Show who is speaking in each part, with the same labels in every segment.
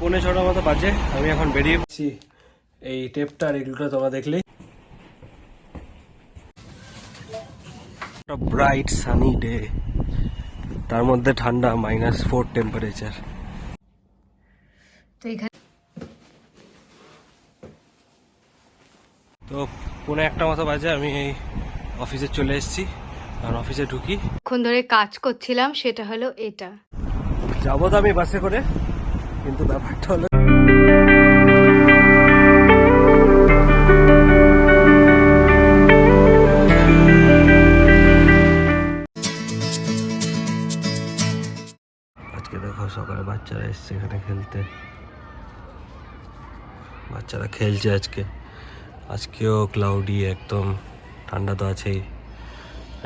Speaker 1: 6:45 মতো বাজে, আমি এখন বেরিয়ে পড়ছি। এই টেপটা আর এগুলো তোমরা দেখলেই। ব্রাইট সানি ডে, তার মধ্যে ঠান্ডা -4 টেম্পারেচার। তো 1:45 মতো বাজে, আমি এই অফিসে চলে এসেছি। আর অফিসে ঢুকি,
Speaker 2: এখন ধরে কাজ করছিলাম, সেটা হলো এটা।
Speaker 1: যাবো তো আমি বাসে করে, কিন্তু ব্যাপারটা হলো আজকে দেখো সকালে বাচ্চারা এসছে এখানে খেলতে। বাচ্চারা খেলছে আজকেও ক্লাউডি, একদম ঠান্ডা তো আছেই।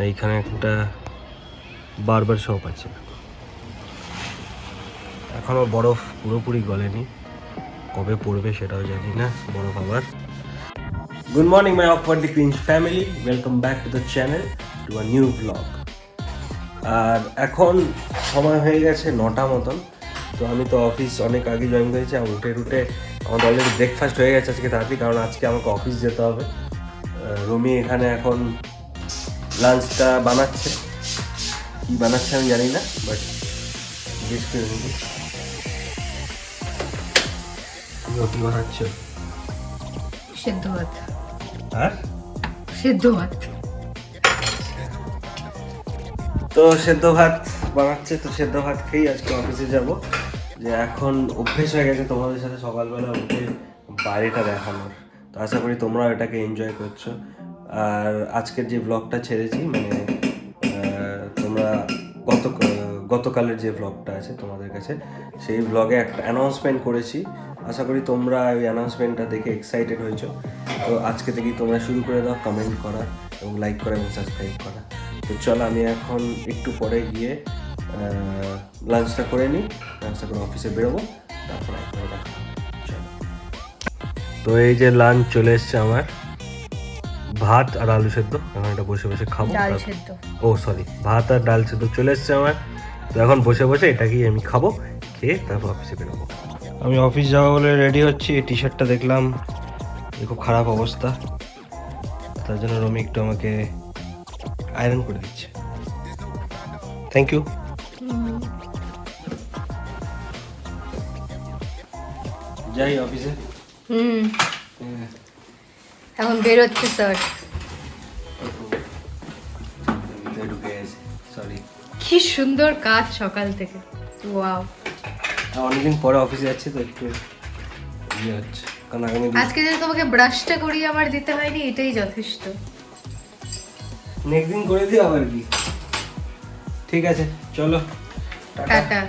Speaker 1: এইখানে একটা বারবার শপ আছে, এখনো বরফ পুরোপুরি গলেনি, কবে পড়বে সেটাও জানি না বরফ আবার। Good morning my awkwardly cringe family, welcome back to the channel, to a new blog. আর এখন সময় হয়ে গেছে 9টা মতন। তো আমি তো অফিস অনেক আগে জয়েন করেছি, আর উঠে আমাদের অলরেডি ব্রেকফাস্ট হয়ে গেছে আজকে তাড়াতাড়ি, কারণ আজকে আমাকে অফিস যেতে হবে। রুমি এখানে এখন লাঞ্চটা বানাচ্ছে, কী বানাচ্ছে আমি জানি না, বাট জিজ্ঞেস করে নিবি। কি বানাচ্ছ?
Speaker 2: সেদ্ধ ভাত।
Speaker 1: হ্যাঁ,
Speaker 2: সেদ্ধ ভাত।
Speaker 1: তো সেদ্ধ ভাত বানাচ্ছে, তো সেদ্ধ ভাত খেয়েই আজকে অফিসে যাব। যে এখন অভ্যেস হয়ে গেছে তোমাদের সাথে সকালবেলা উঠে বাইরেটা দেখানোর, তো আশা করি তোমরাও এটাকে এনজয় করছো। আর আজকের যে ব্লগটা ছেড়েছি, মানে তোমরা গতকালের যে ব্লগটা আছে তোমাদের কাছে, সেই ব্লগে একটা অ্যানাউন্সমেন্ট করেছি। আশা করি তোমরা ওই অ্যানাউন্সমেন্টটা দেখে এক্সাইটেড হয়েছো। তো আজকে থেকেই তোমরা শুরু করে দাও কমেন্ট করা এবং লাইক করা এবং সাবস্ক্রাইব করা। তো চলো আমি এখন একটু পরে গিয়ে লাঞ্চটা করে নিই, লাঞ্চটা করে অফিসে বেরোবো, তারপরে আপনারা দেখা হবে। চলো, তো এই যে লাঞ্চ চলে এসছে আমার, ভাত আর আলু সেদ্ধ, এখন এটা বসে বসে খাবো। ও সরি, ভাত আর ডাল সেদ্ধ চলে এসছে আমার। তো এখন বসে বসে এটাকেই আমি খাবো, খেয়ে তারপর অফিসে বেরোবো। আমি অফিস যাবো বলে রেডি হচ্ছি। এই টি শার্টটা দেখলাম খুব খারাপ অবস্থা, তার জন্য রমি একটু আমাকে আয়রন করে দিচ্ছে। Thank you. যাই অফিসে।
Speaker 2: এখন বেরোচ্ছে স্যার।
Speaker 1: সরি,
Speaker 2: কি সুন্দর কাজ সকাল থেকে, ওয়াও।
Speaker 1: অনেকদিন পরে অফিসে যাচ্ছি তো একটু ইয়ে হচ্ছে, কারণ আগামী
Speaker 2: আজকে যদি তোমাকে ব্রাশটা করিয়ে আমার দিতে হয়নি, এটাই যথেষ্ট।
Speaker 1: নেক্সট দিন করে দিও আবার কি। ঠিক আছে চলো,
Speaker 2: টাটা।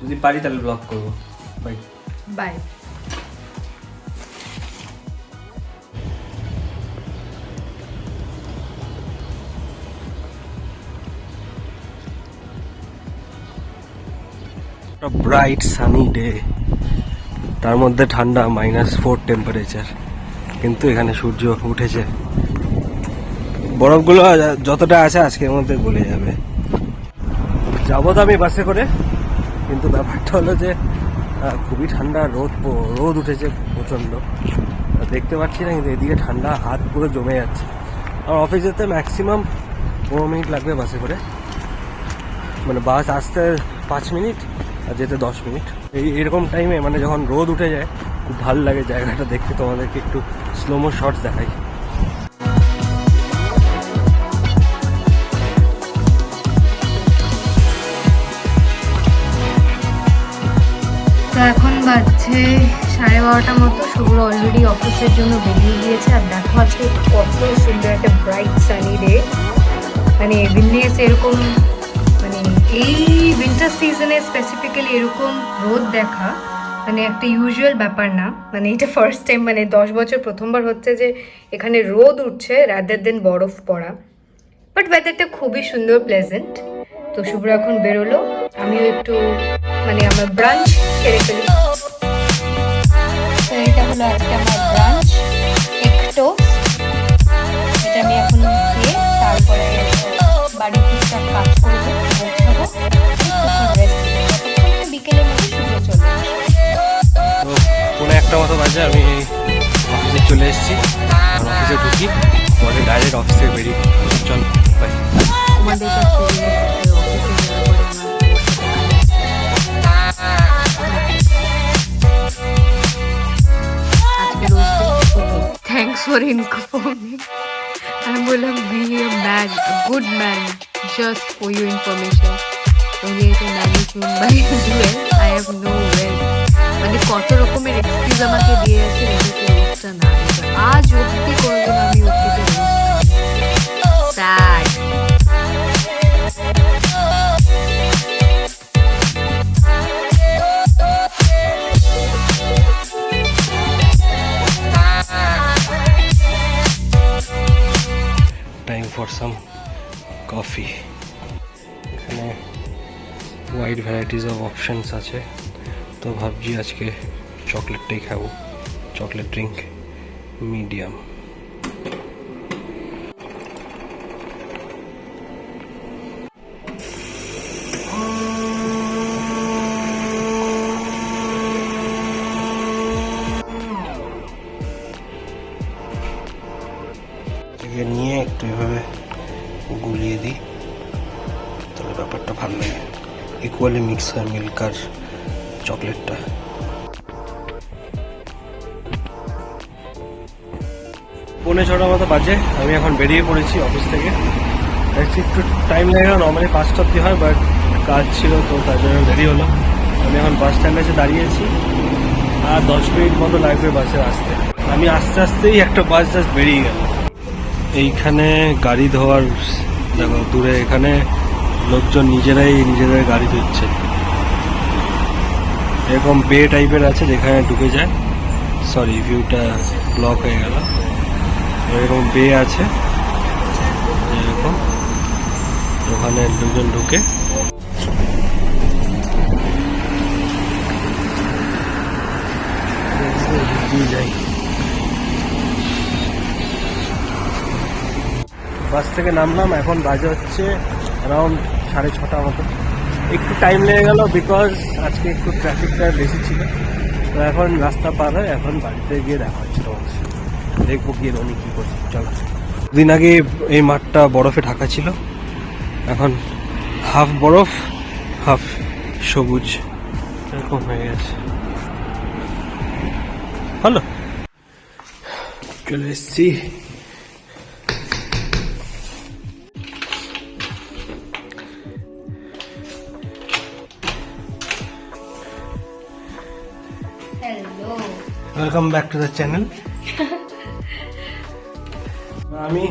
Speaker 1: যদি পারি তাহলে ব্লগ করবো। Bye
Speaker 2: bye.
Speaker 1: Bright sunny day, তার মধ্যে ঠান্ডা -4 টেম্পারেচার, কিন্তু এখানে সূর্য উঠেছে। বরফগুলো যতটা আছে আজকের মধ্যে গলে যাবে। যাবো তো আমি বাসে করে, কিন্তু ব্যাপারটা হলো যে খুবই ঠান্ডা, রোদ উঠেছে প্রচণ্ড, দেখতে পাচ্ছি না, কিন্তু এদিকে ঠান্ডা, হাত পুরো জমে যাচ্ছে। আর অফিস যেতে ম্যাক্সিমাম 15 মিনিট লাগবে বাসে করে, মানে বাস আসতে 5 মিনিট আর যেতে 10 মিনিট। এরকম টাইমে মানে যখন রোদ উঠে যায় খুব ভালো লাগে জায়গাটা দেখতে। তোমাদেরকে একটু স্লোমো শটস দেখাই।
Speaker 2: তো এখন বাজছে 12:30 মতো। শুভ্র অলরেডি অফিসের জন্য বেরিয়ে গিয়েছে। আর দেখো আজকে কত সুন্দর একটা ব্রাইট সানি ডে, মানে এমনিতে এরকম, মানে এই উইন্টার সিজনে স্পেসিফিক্যালি এরকম রোদ দেখা মানে একটা ইউজুয়াল ব্যাপার না। মানে এটা ফার্স্ট টাইম, মানে 10 বছর প্রথমবার হচ্ছে যে এখানে রোদ উঠছে রাদার দেন বরফ পড়া। বাট ওয়েদারটা খুবই সুন্দর, প্লেজেন্ট। তো শুভ্র এখন বেরোলো, আমিও একটু মানে আমার ব্রাঞ্চ সেরে ফেলি। তো এটা হলো আজকে আমার ব্রাঞ্চ, একটু এটা আমি এখন খেয়ে তারপরে বাড়ি টুকটাক কাজ করবো, গোছাবো, বিকেলের মধ্যে শুভ্র চলে আসবে।
Speaker 1: 1টা মতো বাজে, আমি অফিসে চলে এসেছি। আর অফিসে ঢুকি, পরে ডাইরেক্ট অফিস থেকে বেরিয়ে চল বাই।
Speaker 2: আমাদের কাছে অফিসে থ্যাংকস ফর ইনফর্মিং। আমি বললাম be a man, good man, just for your information. Management by well, I have no well. মানে কত রকমের এক্সকিউজ আমাকে দিয়ে আছে রোজটা না দিতে। আজ অব্দি কোনোদিন আমি অফিসে sad.
Speaker 1: Time for some coffee. এখানে ওয়াইড ভ্যারাইটিস অফ অপশানস আছে, তো ভাবছি আজকে চকলেটটাই খাবো, চকলেট ড্রিঙ্ক মিডিয়াম। নিয়ে একটু এভাবে গুলিয়ে দিই, তাহলে ব্যাপারটা ভালো লাগে। ইকুয়ালি মিক্স হয় মিল্ক আর চকলেটটা। পৌনে 6টা মতো বাজে, আমি এখন বেরিয়ে পড়েছি অফিস থেকে। দেখছি একটু টাইম লাগে, নর্মালি 5টা অব্দি হয়, বাট কাজ ছিল তো তার জন্য দেরি হলো। আমি এখন বাস স্ট্যান্ডে এসে দাঁড়িয়েছি, আর 10 মিনিট মতো লাগবে বাসে আসতে। আমি আস্তে আস্তেই একটা বাস জাস্ট বেরিয়ে গেল। এইখানে গাড়ি ধোয়ার, দেখো দূরে এখানে লোকজন নিজেদের গাড়ি ধুচ্ছে। এরকম বে টাইপের আছে যেখানে ঢুকে যায়, সরি ভিউটা ব্লক হয়ে গেল। এরকম বে আছে এরকম, ওখানে দুজন ঢুকে যাই। বাস থেকে নামলাম, এখন বাজে হচ্ছে অ্যারাউন্ড 6:30 মতো। একটু টাইম লেগে গেল বিকজ আজকে একটু ট্রাফিকটা বেশি ছিল। তো এখন রাস্তা পার হয়, এখন বাড়িতে গিয়ে দেখা হচ্ছে তোমার সাথে। দেখবো গিয়ে রনি কী করছে। চলো, দিন আগে এই মাঠটা বরফে ঢাকা ছিল, এখন হাফ বরফ হাফ সবুজ এরকম হয়ে গেছে। ভালো, চলে এসছি। Welcome back to the channel. আমি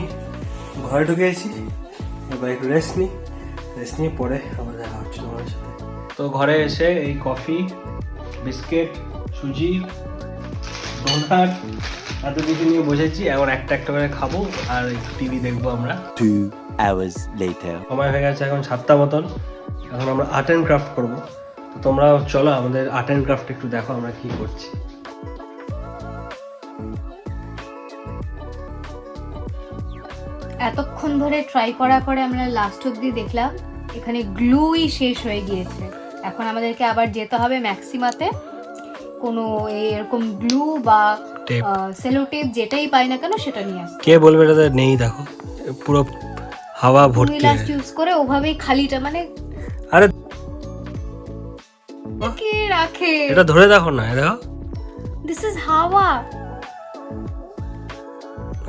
Speaker 1: ঘরে ঢুকে গেছি, এবার একটু রেস্ট নিয়ে পরে আবার দেখা হচ্ছে তোমার সাথে। তো ঘরে এসে এই কফি, বিস্কিট, সুজি, ডোনাট এত কিছু নিয়ে বসেছি। এখন একটা একটা করে খাবো আর একটু টিভি দেখবো আমরা।
Speaker 3: 2 hours later.
Speaker 1: সময় হয়ে গেছে এখন 7টা মতন। এখন আমরা আর্ট অ্যান্ড ক্রাফট করবো। তো তোমরা চলো আমাদের আর্ট অ্যান্ড ক্রাফট একটু দেখো আমরা কি করছি।
Speaker 2: এতক্ষণ ধরে ট্রাই করার পরে আমরা লাস্ট অবধি দেখলাম এখানে গ্লুই শেষ হয়ে গিয়েছে। এখন আমাদেরকে আবার যেতে হবে ম্যাক্সিমাতে, কোনো এরকম গ্লু বা সেলো টেপ যেটাই পাই না কেন সেটা নিয়ে আসতে।
Speaker 1: কে বলবে এটা নেই, দেখো পুরো হাওয়া ভর্তি।
Speaker 2: লাস্ট ইউজ করে ওভাবেই খালিটা, মানে
Speaker 1: আরে
Speaker 2: কে রাখে
Speaker 1: এটা ধরে দেখো না, দেখো
Speaker 2: দিস ইজ হাওয়া।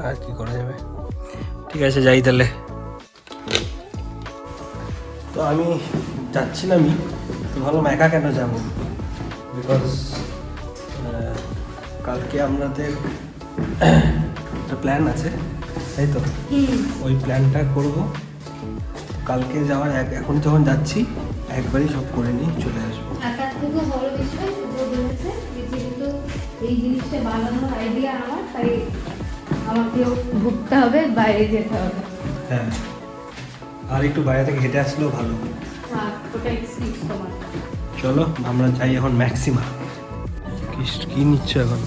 Speaker 1: আর কি করা যাবে, ঠিক আছে যাই তাহলে। তো আমি যাচ্ছিলামই, তো ভাবলাম একা কেন যাবো, বিকজ কালকে আমাদের একটা প্ল্যান আছে, তাই তো ওই প্ল্যানটা করব কালকে যাওয়ার এখন যখন যাচ্ছি একবারই সব করে নিয়ে চলে আসবো।
Speaker 2: তার থেকে বড় বিষয় বলেছে যেহেতু এই জিনিসটা বানানোর আইডিয়া আমার, তাই আমাকেও ঘুরতে হবে, বাইরে যেতে হবে।
Speaker 1: হ্যাঁ, আর একটু বাইরে থেকে হেঁটে আসলেও ভালো।
Speaker 2: ওটা এক্সকিউজ তোমার।
Speaker 1: চলো আমরা যাই এখন ম্যাক্সিমা। কি নিচ্ছ এখন?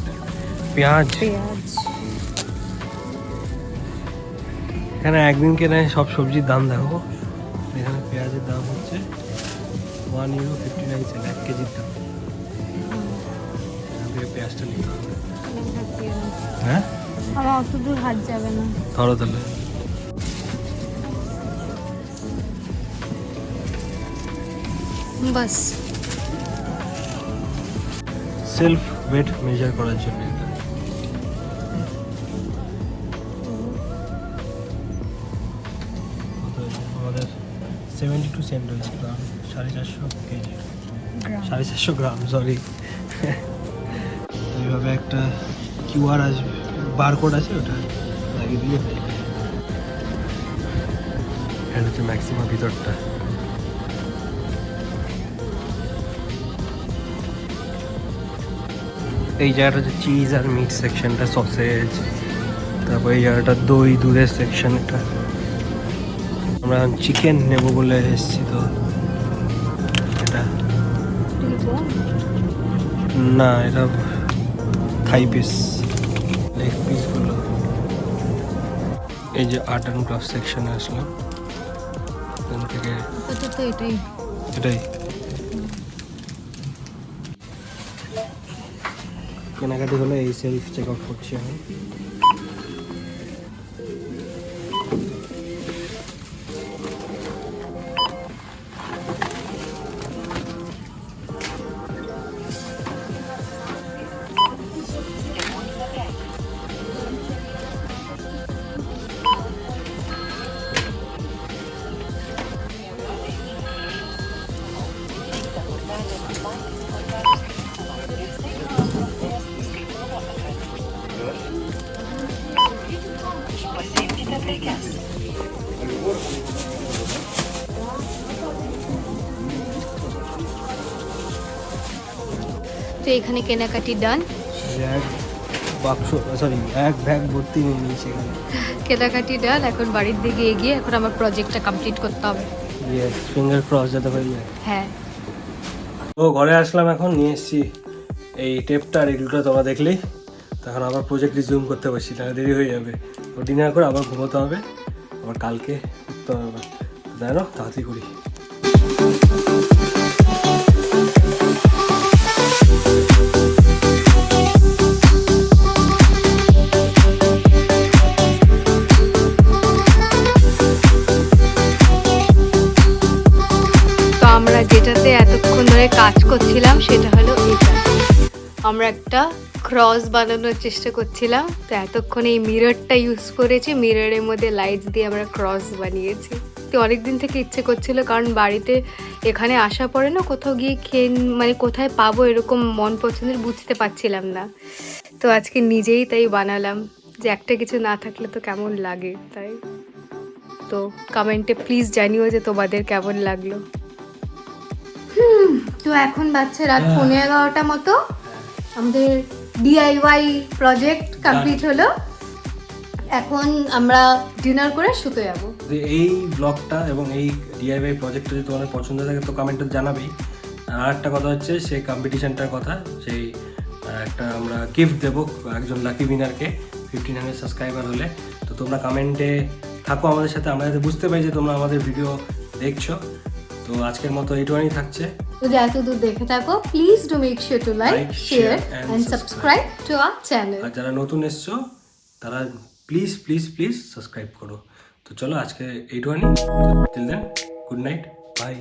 Speaker 1: পেঁয়াজ। এখানে একদিনকে নেয় সব সবজির দাম দেখো। এখানে পেঁয়াজের দাম হচ্ছে €1.59, 1 কেজির দাম। পেঁয়াজটা নিতে হবে। হ্যাঁ
Speaker 2: আমার অত দূর হাত যাবে না।
Speaker 1: ধরো তাহলে।
Speaker 2: বাস
Speaker 1: সেলফ ওয়েট মেজার করার জন্য এটা। আমাদের 72 সেন্ট রয়েছে, গ্রাম 450 কেজি, 450 গ্রাম, সরি। এইভাবে একটা কিউআর আসবে, বারকোড আছে, ওটা লাগিয়ে দিলে হয়ে যাবে। এটা হচ্ছে ম্যাক্সিমাম ভিতরটা। এই জায়গাটা হচ্ছে চিজ আর মিট সেকশনটা, সসেজ, তারপর এই জায়গাটা দই দুধের সেকশন। এটা আমরা এখন চিকেন নেব বলে এসেছি। তো এটা না, এটা থাই পিস, লেগ পিসগুলো। এই যে আর্ট অ্যান্ড ক্রাফট সেকশনে আসলাম, এখান থেকে
Speaker 2: আপাতত এটাই।
Speaker 1: এটাই কেনাকাটি হলে এই সেলফ চেক আউট করছি আমি।
Speaker 2: তো এখানে কেনাকাটি ডান।
Speaker 1: এক বাক্স, সরি, এক ব্যাগ ভর্তি নিয়ে নিয়েছি এখানে।
Speaker 2: কেনাকাটি ডান। এখন বাড়ির দিকে এগিয়ে এখন আমার প্রজেক্টটা কমপ্লিট করতে হবে।
Speaker 1: ইয়েস, ফিঙ্গার ক্রস যাতে হয়ে যায়।
Speaker 2: হ্যাঁ,
Speaker 1: তো ঘরে আসলাম, এখন নিয়ে এসেছি এই টেপটা আর এগুলোটা, তোমরা দেখলেই। তখন আবার প্রজেক্ট রিজিউম করতে পারছি, তাহলে দেরি হয়ে যাবে। তো ডিনার করে আবার ঘুমোতে হবে, আবার কালকে উঠতে হবে। জানো, তাড়াতাড়ি করি।
Speaker 2: তো আমরা যেটাতে এতক্ষণ ধরে কাজ করছিলাম সেটা হলো এটা। আমরা একটা ক্রস বানানোর চেষ্টা করছিলাম। তো এতক্ষণ এই মিররটা ইউজ করেছি, মিররের মধ্যে লাইটস দিয়ে আমরা ক্রস বানিয়েছি। তো অনেকদিন থেকে ইচ্ছে করছিল, কারণ বাড়িতে এখানে আসা পরে না কোথাও গিয়ে খেয়ে, মানে কোথায় পাবো এরকম মন পছন্দের বুঝতে পারছিলাম না। তো আজকে নিজেই তাই বানালাম, যে একটা কিছু না থাকলে তো কেমন লাগে। তাই তো কমেন্টে প্লিজ জানিও যে তোমাদের কেমন লাগলো। তো এখন বাজছে রাত 11:15 মতো। আমাদের ডিআইওয়াই প্রজেক্ট কমপ্লিট হলো। এখন আমরা ডিনার করে শুতে যাব।
Speaker 1: এই ব্লগটা এবং এই ডিআইওয়াই প্রজেক্টটা যদি তোমাদের পছন্দ থাকে তো কমেন্টে জানাবেই। আর একটা কথা হচ্ছে সেই কম্পিটিশনটার কথা, সেই একটা আমরা গিফট দেবো একজন লাকি উইনারকে 1500 সাবস্ক্রাইবার হলে। তো তোমরা কমেন্টে থাকো আমাদের সাথে, আমরা যাতে বুঝতে পারি যে তোমরা আমাদের ভিডিও দেখছো। তো আজকের মতো এইটুকুই থাকছে।
Speaker 2: যদি এতদূর দেখে থাকো, please do make sure to like, share and subscribe to our channel.
Speaker 1: আর যারা নতুন এসছো তারা প্লিজ প্লিজ প্লিজ সাবস্ক্রাইব করো। তো চলো আজকে এইটুকুই। Till then, good night, by.